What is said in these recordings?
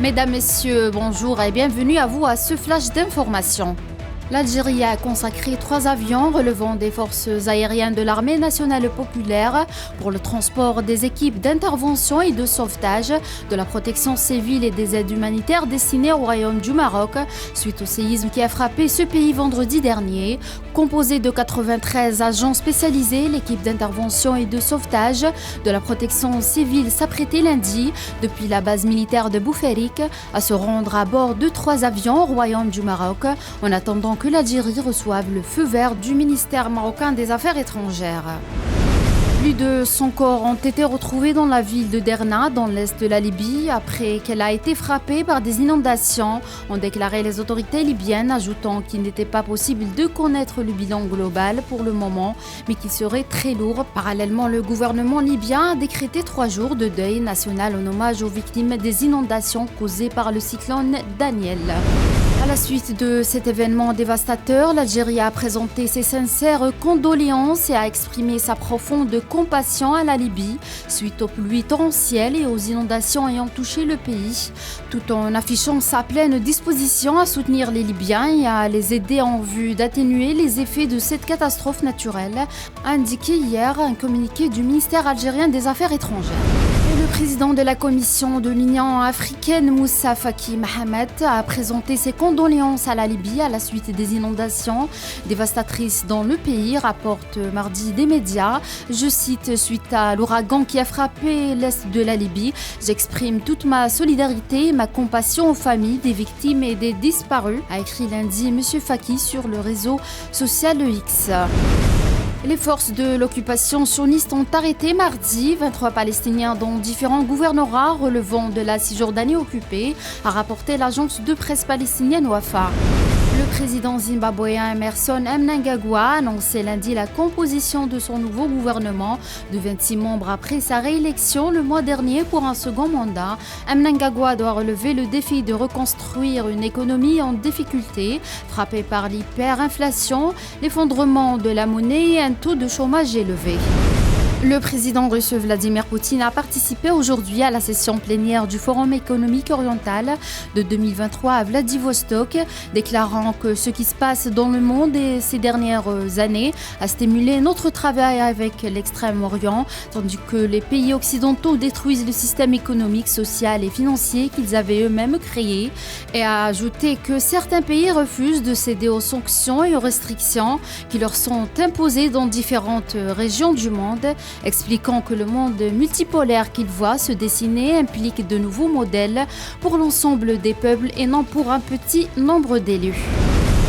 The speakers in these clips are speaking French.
Mesdames, Messieurs, bonjour et bienvenue à vous à ce flash d'information. L'Algérie a consacré 3 avions relevant des forces aériennes de l'armée nationale populaire pour le transport des équipes d'intervention et de sauvetage, de la protection civile et des aides humanitaires destinées au Royaume du Maroc suite au séisme qui a frappé ce pays vendredi dernier. Composée de 93 agents spécialisés, l'équipe d'intervention et de sauvetage de la protection civile s'apprêtait lundi, depuis la base militaire de Bouferik, à se rendre à bord de 3 avions au Royaume du Maroc en attendant que l'Algérie reçoive le feu vert du ministère marocain des Affaires étrangères. Plus de 100 corps ont été retrouvés dans la ville de Derna, dans l'est de la Libye, après qu'elle a été frappée par des inondations, ont déclaré les autorités libyennes, ajoutant qu'il n'était pas possible de connaître le bilan global pour le moment, mais qu'il serait très lourd. Parallèlement, le gouvernement libyen a décrété 3 jours de deuil national en hommage aux victimes des inondations causées par le cyclone Daniel. À la suite de cet événement dévastateur, l'Algérie a présenté ses sincères condoléances et a exprimé sa profonde compassion à la Libye suite aux pluies torrentielles et aux inondations ayant touché le pays, tout en affichant sa pleine disposition à soutenir les Libyens et à les aider en vue d'atténuer les effets de cette catastrophe naturelle, a indiqué hier un communiqué du ministère algérien des Affaires étrangères. Le président de la Commission de l'Union africaine, Moussa Faki Mahamat, a présenté ses condoléances à la Libye à la suite des inondations dévastatrices dans le pays, rapporte mardi des médias. Je cite, suite à l'ouragan qui a frappé l'est de la Libye, j'exprime toute ma solidarité et ma compassion aux familles des victimes et des disparus, a écrit lundi M. Faki sur le réseau social X. Les forces de l'occupation sioniste ont arrêté mardi 23 Palestiniens dans différents gouvernorats relevant de la Cisjordanie occupée, a rapporté l'agence de presse palestinienne Wafa. Le président zimbabwéen Emmerson Mnangagwa a annoncé lundi la composition de son nouveau gouvernement de 26 membres après sa réélection le mois dernier pour un second mandat. Mnangagwa doit relever le défi de reconstruire une économie en difficulté, frappée par l'hyperinflation, l'effondrement de la monnaie et un taux de chômage élevé. Le président russe Vladimir Poutine a participé aujourd'hui à la session plénière du Forum économique oriental de 2023 à Vladivostok, déclarant que ce qui se passe dans le monde ces dernières années a stimulé notre travail avec l'Extrême-Orient, tandis que les pays occidentaux détruisent le système économique, social et financier qu'ils avaient eux-mêmes créé, et a ajouté que certains pays refusent de céder aux sanctions et aux restrictions qui leur sont imposées dans différentes régions du monde, expliquant que le monde multipolaire qu'il voit se dessiner implique de nouveaux modèles pour l'ensemble des peuples et non pour un petit nombre d'élus.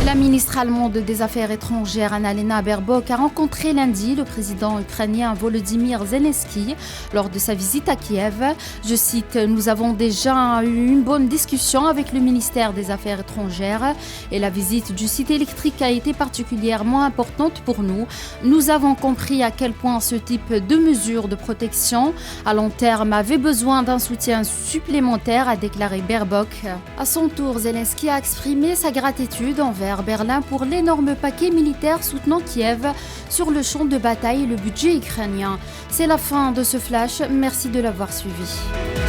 La ministre allemande des Affaires étrangères Annalena Baerbock a rencontré lundi le président ukrainien Volodymyr Zelensky lors de sa visite à Kiev. Je cite, « Nous avons déjà eu une bonne discussion avec le ministère des Affaires étrangères et la visite du site électrique a été particulièrement importante pour nous. Nous avons compris à quel point ce type de mesures de protection à long terme avait besoin d'un soutien supplémentaire », a déclaré Baerbock. À son tour, Zelensky a exprimé sa gratitude envers Berlin pour l'énorme paquet militaire soutenant Kiev sur le champ de bataille et le budget ukrainien. C'est la fin de ce flash, merci de l'avoir suivi.